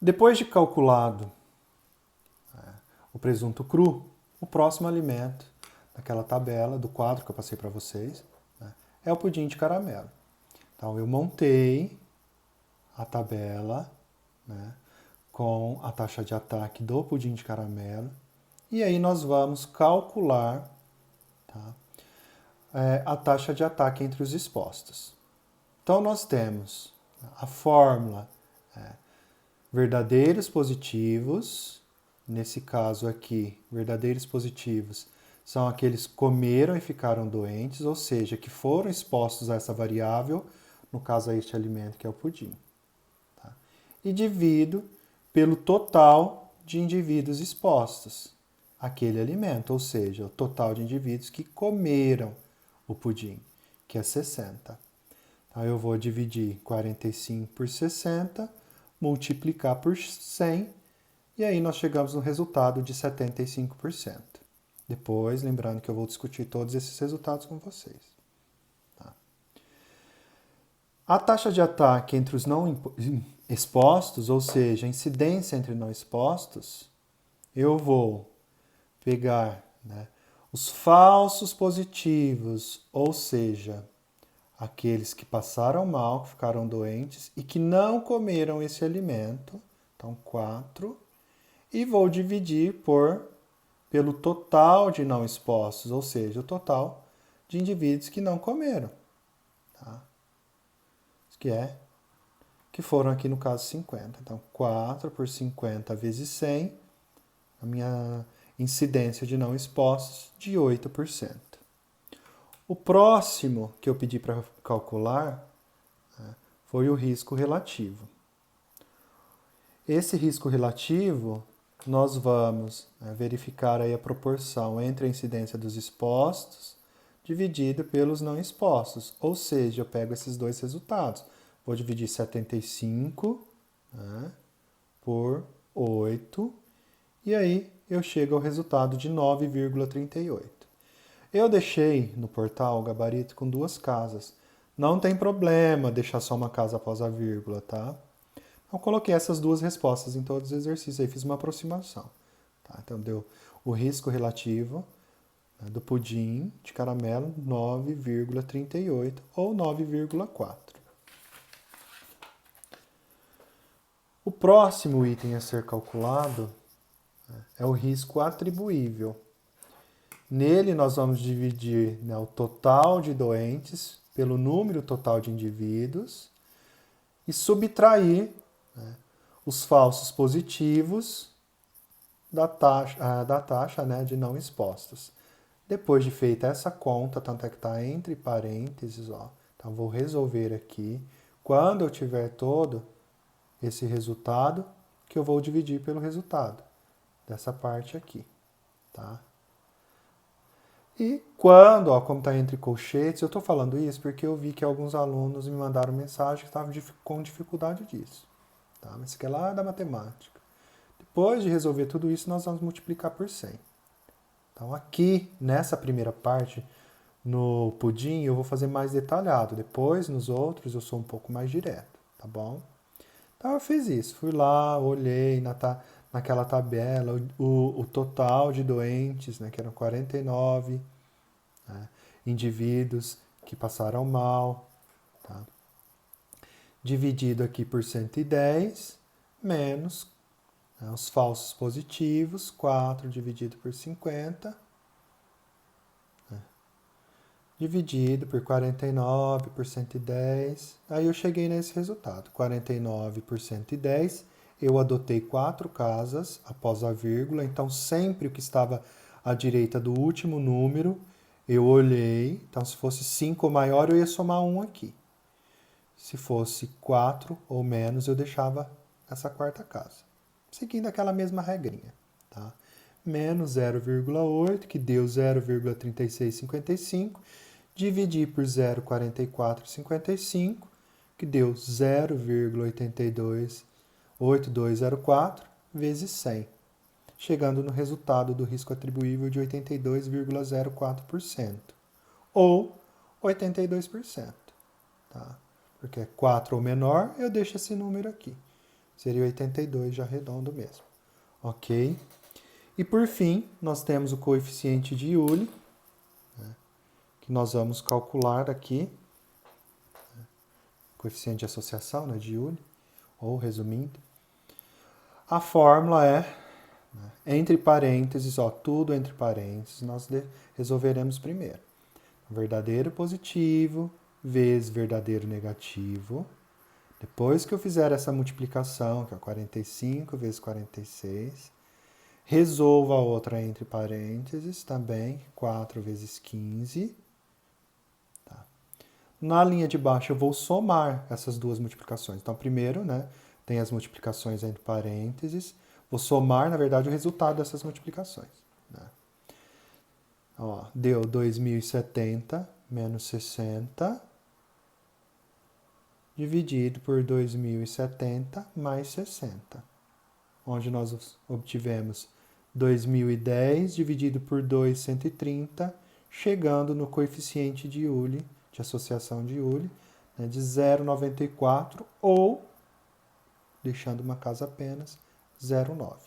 Depois de calculado o presunto cru, o próximo alimento daquela tabela, do quadro que eu passei para vocês, é o pudim de caramelo. Então, eu montei a tabela, com a taxa de ataque do pudim de caramelo, e aí nós vamos calcular a taxa de ataque entre os expostos. Então, nós temos a fórmula verdadeiros positivos, nesse caso aqui, verdadeiros positivos são aqueles que comeram e ficaram doentes, ou seja, que foram expostos a essa variável, no caso a este alimento que é o pudim. Tá? E divido pelo total de indivíduos expostos àquele alimento, ou seja, o total de indivíduos que comeram o pudim, que é 60. Então eu vou dividir 45 por 60, multiplicar por 100, e aí nós chegamos no resultado de 75%. Depois, lembrando que eu vou discutir todos esses resultados com vocês. Tá? A taxa de ataque entre os não expostos, ou seja, a incidência entre não expostos, eu vou pegar os falsos positivos, ou seja, aqueles que passaram mal, que ficaram doentes e que não comeram esse alimento, então 4, e vou dividir pelo total de não expostos, ou seja, o total de indivíduos que não comeram. Tá? Que foram aqui no caso 50. Então, 4 por 50 vezes 100, a minha incidência de não expostos de 8%. O próximo que eu pedi para calcular foi o risco relativo. Esse risco relativo, nós vamos verificar aí a proporção entre a incidência dos expostos dividido pelos não expostos. Ou seja, eu pego esses dois resultados. Vou dividir 75 por 8 e aí eu chego ao resultado de 9,38. Eu deixei no portal o gabarito com 2 casas. Não tem problema deixar só uma casa após a vírgula, tá? Então, coloquei essas 2 respostas em todos os exercícios. Aí fiz uma aproximação. Tá? Então, deu o risco relativo do pudim de caramelo 9,38 ou 9,4. O próximo item a ser calculado é o risco atribuível. Nele, nós vamos dividir o total de doentes pelo número total de indivíduos e subtrair os falsos positivos da taxa de não expostos. Depois de feita essa conta, tanto é que está entre parênteses, então vou resolver aqui. Quando eu tiver todo esse resultado, que eu vou dividir pelo resultado dessa parte aqui, tá? E quando, como está entre colchetes, eu estou falando isso porque eu vi que alguns alunos me mandaram mensagem que estavam com dificuldade disso. Tá? Mas isso aqui é lá da matemática. Depois de resolver tudo isso, nós vamos multiplicar por 100. Então aqui, nessa primeira parte, no pudim, eu vou fazer mais detalhado. Depois, nos outros, eu sou um pouco mais direto, tá bom? Então eu fiz isso. Fui lá, olhei naquela tabela o total de doentes, que eram 49 indivíduos que passaram mal, tá? Dividido aqui por 110, menos os falsos positivos, 4 dividido por 50, dividido por 49 por 110. Aí eu cheguei nesse resultado, 49 por 110. Eu adotei 4 casas após a vírgula, então sempre o que estava à direita do último número, eu olhei. Então se fosse 5 ou maior, eu ia somar 1 aqui. Se fosse 4 ou menos, eu deixava essa quarta casa. Seguindo aquela mesma regrinha, tá? Menos 0,8, que deu 0,3655, dividir por 0,4455, que deu 0,8204, vezes 100, chegando no resultado do risco atribuível de 82,04%, ou 82%. Tá? Porque é 4 ou menor, eu deixo esse número aqui. seria 82, já redondo mesmo. Ok? E por fim, nós temos o coeficiente de Joule, né, que nós vamos calcular aqui, né, coeficiente de associação, né, de Joule, ou resumindo. A fórmula é, né, entre parênteses, ó, tudo entre parênteses, nós resolveremos primeiro. Verdadeiro positivo vezes verdadeiro negativo. Depois que eu fizer essa multiplicação, que é 45 vezes 46, resolvo a outra entre parênteses também, 4 vezes 15. Tá. Na linha de baixo eu vou somar essas duas multiplicações. Então, primeiro, né, tem as multiplicações entre parênteses. Vou somar, na verdade, o resultado dessas multiplicações. Né? Ó, deu 2070 menos 60 dividido por 2070 mais 60, onde nós obtivemos 2010 dividido por 230, chegando no coeficiente de Joule, de associação de Joule, né, de 0,94 ou, deixando uma casa apenas, 0,9.